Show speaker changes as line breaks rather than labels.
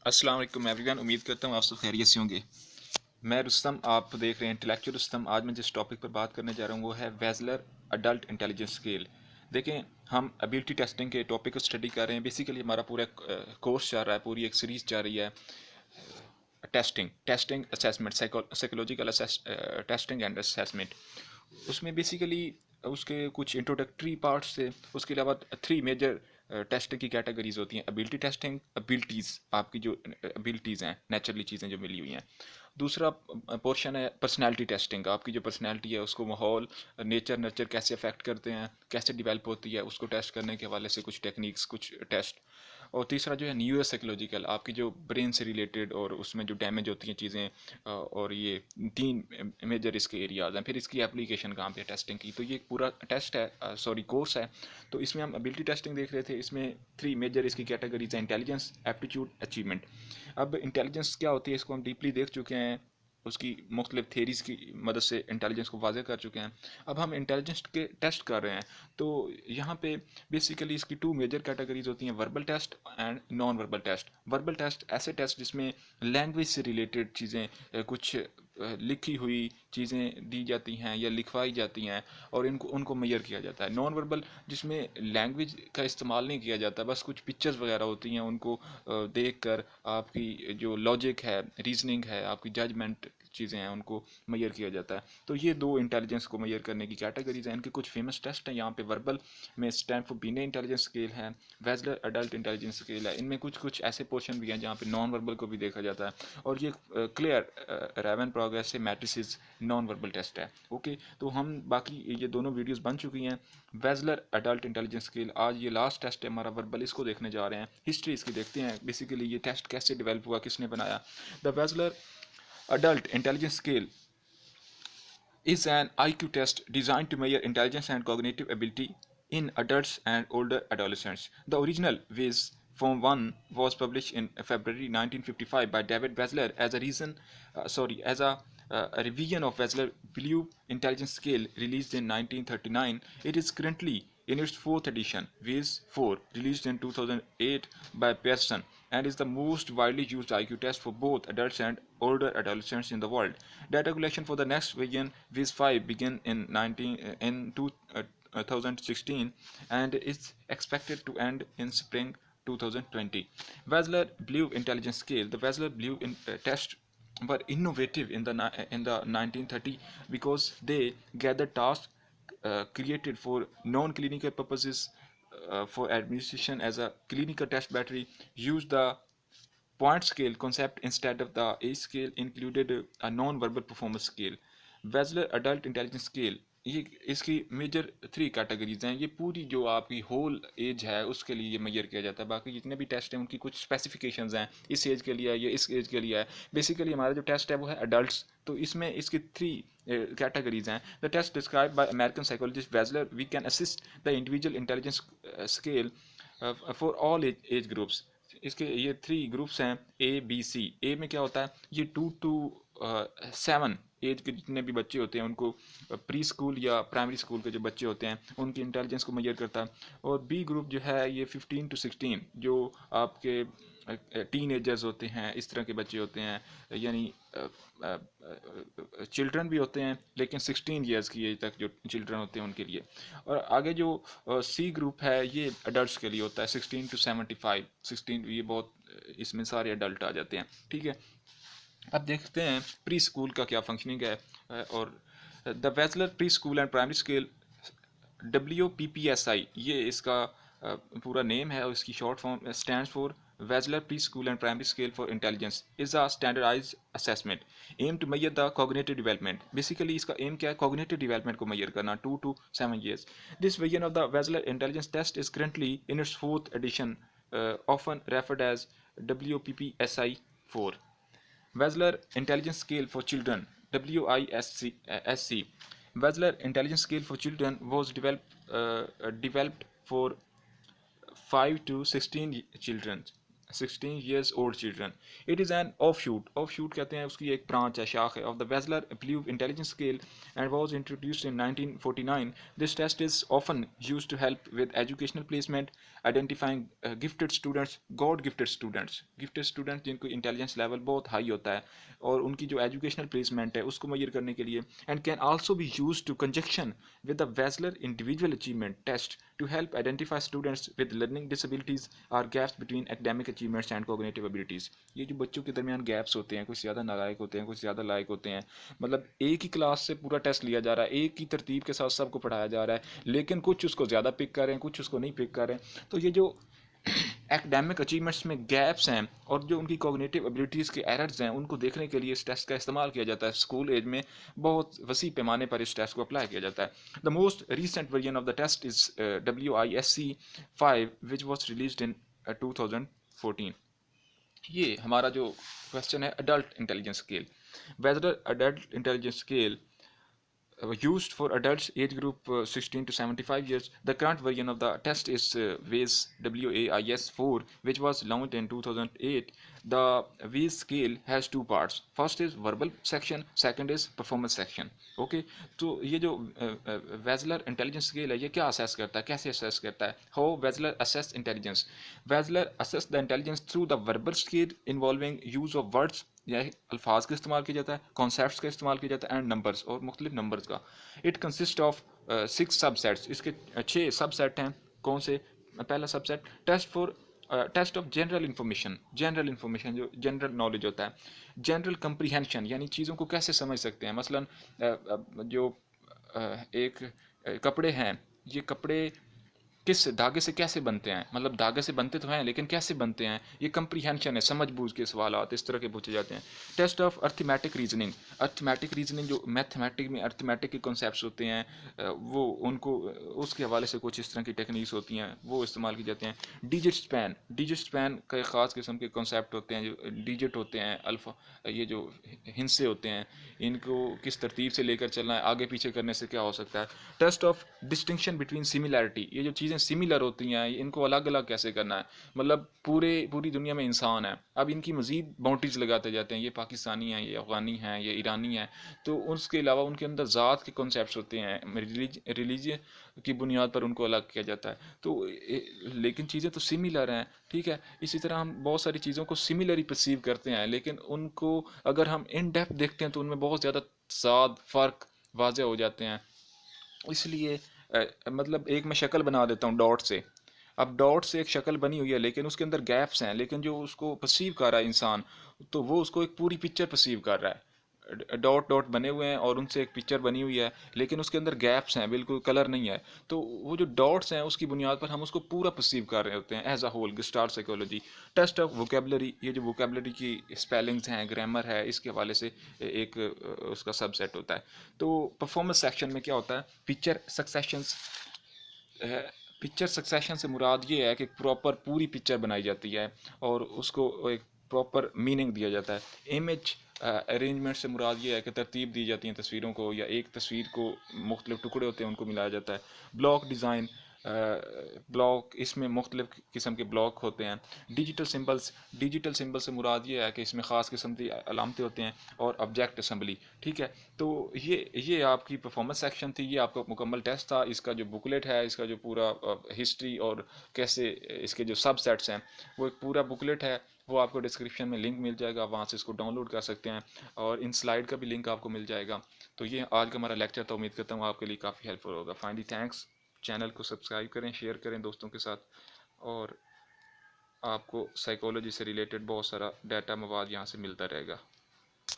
अस्सलाम वालेकुम एवरीवन। उम्मीद करता हूँ आप सब खैरियत से होंगे। मैं रुस्तम, आप देख रहे हैं इंटेलेक्चुअल रुस्तम। आज मैं जिस टॉपिक पर बात करने जा रहा हूँ वो है वेज़लर अडल्ट इंटेलिजेंस स्केल। देखें, हम एबिलिटी टेस्टिंग के टॉपिक को स्टडी कर रहे हैं। बेसिकली हमारा पूरा कोर्स चल रहा है, पूरी एक सीरीज़ चल रही है testing testing assessment, psychological testing and assessment. उसमें बेसिकली उसके कुछ इंट्रोडक्टरी पार्ट्स थे। उसके अलावा थ्री मेजर टेस्टिंग की कैटेगरीज होती हैं। एबिलिटी टेस्टिंग, एबिलिटीज़, आपकी जो एबिलिटीज़ हैं, नेचुरली चीज़ें जो मिली हुई हैं। दूसरा पोर्शन है पर्सनालिटी टेस्टिंग। आपकी जो पर्सनालिटी है उसको माहौल, नेचर, नर्चर कैसे अफेक्ट करते हैं, कैसे डिवेल्प होती है, उसको टेस्ट करने के हवाले से कुछ टेक्निक्स, कुछ टेस्ट। और तीसरा जो है न्यूरो साइकोलॉजिकल, आपकी जो ब्रेन से रिलेटेड और उसमें जो डैमेज होती हैं चीज़ें। और ये तीन मेजर इसके एरियाज़ हैं। फिर इसकी एप्लीकेशन कहाँ पे है टेस्टिंग की। तो ये एक पूरा टेस्ट है, सॉरी कोर्स है। तो इसमें हम एबिलिटी टेस्टिंग देख रहे थे। इसमें थ्री मेजर इसकी कैटेगरीज हैं: इंटेलिजेंस, एप्टीट्यूड, अचीवमेंट। अब इंटेलिजेंस क्या होती है इसको हम डीपली देख चुके हैं, उसकी मुख्तलिफ थेरीज़ की मदद से इंटेलिजेंस को वाज़े कर चुके हैं। अब हम इंटेलिजेंस के टेस्ट कर रहे हैं। तो यहाँ पे बेसिकली इसकी टू मेजर कैटेगरीज होती हैं: verbal test and non verbal test. Verbal test ऐसे टेस्ट जिसमें लैंग्वेज से रिलेटेड चीज़ें, कुछ लिखी हुई चीज़ें दी जाती हैं या लिखवाई जाती हैं और इनको उनको मेजर किया जाता है। नॉन वर्बल जिसमें लैंग्वेज का इस्तेमाल नहीं किया जाता, बस कुछ पिक्चर्स वगैरह होती हैं, उनको देख कर आपकी जो लॉजिक है, रीजनिंग है, आपकी जजमेंट चीज़ें हैं, उनको मेजर किया जाता है। तो ये दो इंटेलिजेंस को मेजर करने की कैटेगरीज हैं। इनके कुछ फेमस टेस्ट हैं यहाँ पे। वर्बल में स्टैनफोर्ड बिने इंटेलिजेंस स्केल है, वेज़लर अडल्ट इंटेलिजेंस स्केल है। इनमें कुछ कुछ ऐसे पोर्शन भी हैं जहाँ पे नॉन वर्बल को भी देखा जाता है। और ये क्लियर रेवन प्रोग्रेस से मैट्रिसेस नॉन वर्बल टेस्ट है। ओके, तो हम बाकी ये दोनों वीडियोस बन चुकी हैं। वेज़लर अडल्ट इंटेलिजेंस स्केल, आज ये लास्ट टेस्ट है हमारा वर्बल, इसको देखने जा रहे हैं। हिस्ट्री इसकी देखते हैं, बेसिकली ये टेस्ट कैसे डेवलप हुआ, किसने बनाया। The Wechsler adult intelligence scale is an IQ test designed to measure intelligence and cognitive ability in adults and older adolescents. The original WIS Form 1 was published in February 1955 by David Wetzler as a a revision of Wetzler Blue Intelligence Scale released in 1939. It is currently in its fourth edition, WIS 4, released in 2008 by Pearson, and is the most widely used IQ test for both adults and older adolescents in the world. Data collection for the next version, WIS 5, began in 2016 and is expected to end in spring 2020. Wetzler Blue Intelligence Scale. The Wetzler Blue test were innovative in the 1930 because they gathered tasks created for non-clinical purposes for administration as a clinical test battery, used the point scale concept instead of the age scale, included a non-verbal performance scale. Wechsler adult intelligence scale, ये इसकी major three categories हैं। ये पूरी जो आपकी whole as है उसके लिए ये मेजर किया जाता है। बाकी जितने भी टेस्ट हैं उनकी कुछ स्पेसिफिकेशंस हैं, इस एज के लिए है, ये इस एज के लिए है। बेसिकली हमारा जो टेस्ट है वो है अडल्ट्स। तो इसमें इसकी थ्री कैटेगरीज हैं। The test describe by American psychologist Wechsler, we can assist the individual intelligence scale for all age groups. इसके ये थ्री ग्रुप्स हैं, ए बी सी। ए में क्या होता है, ये 2 to 7 एज के जितने भी बच्चे होते हैं उनको, प्री स्कूल या प्राइमरी स्कूल के जो बच्चे होते हैं उनकी इंटेलिजेंस को मेजर करता है। और बी ग्रुप जो है ये 15 to 16, जो आपके टीन एजर्स होते हैं, इस तरह के बच्चे होते हैं, यानी चिल्ड्रन भी होते हैं लेकिन 16 ईयर्स की एज तक जो चिल्ड्रन होते हैं उनके लिए। और आगे जो सी ग्रुप है ये अडल्ट के लिए होता है, 16 to 75। 16 ये बहुत, इसमें सारे अडल्ट आ जाते हैं। ठीक है, अब देखते हैं प्री स्कूल का क्या फंक्शनिंग है। और the Wechsler preschool and primary scale, WPPSI, ये इसका पूरा नेम है और इसकी short form stands for Wechsler preschool and primary scale for intelligence, is a standardize assessment aim to measure the cognitive development. Basically इसका aim क्या है, cognitive development को मेजर करना 2 to 7 years। This version of the Wechsler intelligence test is currently in its fourth edition, often referred as WPPSI 4. Wetzler Intelligence Scale for Children, WISC. Wetzler Intelligence Scale for Children was developed for 5 to 16 children. 16 years old children. It is an offshoot कहते हैं उसकी एक branch है, शाख है, of the Wechsler-Plouffe intelligence scale and was introduced in 1949. This test is often used to help with educational placement, identifying gifted students, gifted students जिनको intelligence level बहुत high होता है और उनकी जो educational placement है उसको measure करने के लिए, and can also be used to conjunction with the Wechsler individual achievement test to help identify students with learning disabilities or gaps between academic achievements and cognitive abilities. ये जो बच्चों के दरमियान गैप्स होते हैं, कुछ ज़्यादा नालायक होते हैं, कुछ ज़्यादा लायक होते हैं, मतलब एक ही क्लास से पूरा टेस्ट लिया जा रहा है, एक ही तरतीब के साथ सबको पढ़ाया जा रहा है, लेकिन कुछ उसको ज़्यादा पिक कर रहे हैं, कुछ उसको नहीं पिक कर रहे हैं, तो ये जो एकेडमिक अचीवमेंट्स में गैप्स हैं और जो उनकी कॉग्निटिव एबिलिटीज़ के एरर्स हैं उनको देखने के लिए इस टेस्ट का इस्तेमाल किया जाता है। स्कूल एज में बहुत वसी पैमाने पर इस टेस्ट को अप्लाई किया जाता है। The most recent version of the test is WISC-5 which was released in 2014। ये हमारा जो क्वेश्चन है adult intelligence scale, whether adult intelligence scale used for adults age group 16 to 75 years. The current version of the test is WAIS-4, which was launched in 2008. The WAIS scale has two parts. First is verbal section, second is performance section. Okay, तो ये जो वेजलर intelligence scale है ये क्या assess करता है, कैसे assess करता है? How Wechsler assess intelligence? Wechsler assess the intelligence through the verbal scale involving use of words, या अल्फाज का इस्तेमाल किया जाता है, कॉन्सेप्ट्स का इस्तेमाल किया जाता है, एंड नंबर्स और मुख्तलिफ नंबर्स का। इट कंसिस्ट ऑफ 6 सबसेट्स, इसके 6 सबसेट हैं। कौन से? पहला subset test of general information जो जनरल नॉलेज होता है, जनरल कंप्रीहेंशन यानी चीज़ों को कैसे समझ सकते हैं, मसलन जो एक कपड़े हैं, ये कपड़े किस धागे से कैसे बनते हैं, मतलब धागे से बनते तो हैं लेकिन कैसे बनते हैं, ये कंप्रीहेंशन है, समझ बूझ के सवाल इस तरह के पूछे जाते हैं। टेस्ट ऑफ अर्थमेटिक रीजनिंग जो मैथमेटिक में अर्थमेटिक के कॉन्सेप्ट्स होते हैं, वो उनको उसके हवाले से कुछ इस तरह की टेक्निक्स होती हैं वो इस्तेमाल की जाती हैं। डिजिट स्पैन का एक ख़ास किस्म के कॉन्सेप्ट होते हैं, जो डिजिट होते हैं, अल्फ़ा ये जो हिस्से होते हैं, इनको किस तरतीब से लेकर चलना है, आगे पीछे करने से क्या हो सकता है। Test of distinction between similarity, ये जो चीज़ें सिमिलर होती हैं इनको अलग अलग कैसे करना है, मतलब पूरी दुनिया में इंसान है, अब इनकी मज़ीद बाउंड्रीज लगाते जाते हैं, ये पाकिस्तानी हैं, ये अफ़गानी हैं, ये ईरानी हैं, तो उसके अलावा उनके अंदर ज़ात के कॉन्सेप्ट होते हैं, रिलीजन की बुनियाद पर उनको अलग किया जाता है, तो लेकिन चीज़ें तो सिमिलर हैं, ठीक है। इसी तरह हम बहुत सारी चीज़ों को सिमिलर परसीव करते हैं, लेकिन उनको अगर हम इन डेप्थ देखते हैं तो उनमें बहुत ज़्यादा साद फ़र्क वाज़े हो जाते हैं। इसलिए मतलब एक मैं शक्ल बना देता हूँ डॉट से, अब डॉट से एक शक्ल बनी हुई है लेकिन उसके अंदर गैप्स हैं, लेकिन जो उसको परसीव कर रहा है इंसान, तो वो उसको एक पूरी पिक्चर परसीव कर रहा है। डॉट डॉट बने हुए हैं और उनसे एक पिक्चर बनी हुई है, लेकिन उसके अंदर गैप्स हैं, बिल्कुल कलर नहीं है, तो वो जो डॉट्स हैं उसकी बुनियाद पर हम उसको पूरा परसीव कर रहे होते हैं as a whole. Gestalt psychology. Test of vocabulary, ये जो वोकेबलरी की स्पेलिंग्स हैं, ग्रामर है, इसके हवाले से एक उसका सबसेट होता है। तो परफॉर्मेंस सेक्शन में क्या होता है? पिक्चर सक्सेशन से मुराद ये है कि प्रॉपर पूरी पिक्चर बनाई जाती है और उसको एक प्रॉपर मीनिंग दिया जाता है। इमेज अरेंजमेंट से मुराद ये है कि तरतीब दी जाती हैं तस्वीरों को, या एक तस्वीर को मुख्तलिफ टुकड़े होते हैं उनको मिलाया जाता है। ब्लॉक डिज़ाइन, ब्लॉक, इसमें मुख्तलिफ किस्म के ब्लॉक होते हैं। डिजिटल सिंबल से मुराद ये है कि इसमें ख़ास किस्म की अलामतें होती हैं, और ऑब्जेक्ट असम्बली, ठीक है। तो ये आपकी परफॉर्मेंस सेक्शन थी, ये आपका मुकम्मल टेस्ट था। इसका जो बुकलेट है, इसका जो पूरा हिस्ट्री और कैसे इसके जो सब सेट्स हैं, वो एक पूरा बुकलेट है, वो आपको डिस्क्रिप्शन में लिंक मिल जाएगा, वहाँ से इसको डाउनलोड कर सकते हैं, और इन स्लाइड का भी लिंक आपको मिल जाएगा। तो ये आज का हमारा लेक्चर था, उम्मीद करता हूँ आपके लिए काफ़ी हेल्पफुल होगा। Finally thanks. चैनल को सब्सक्राइब करें, शेयर करें दोस्तों के साथ, और आपको साइकोलॉजी से रिलेटेड बहुत सारा डाटा मवाद यहाँ से मिलता रहेगा।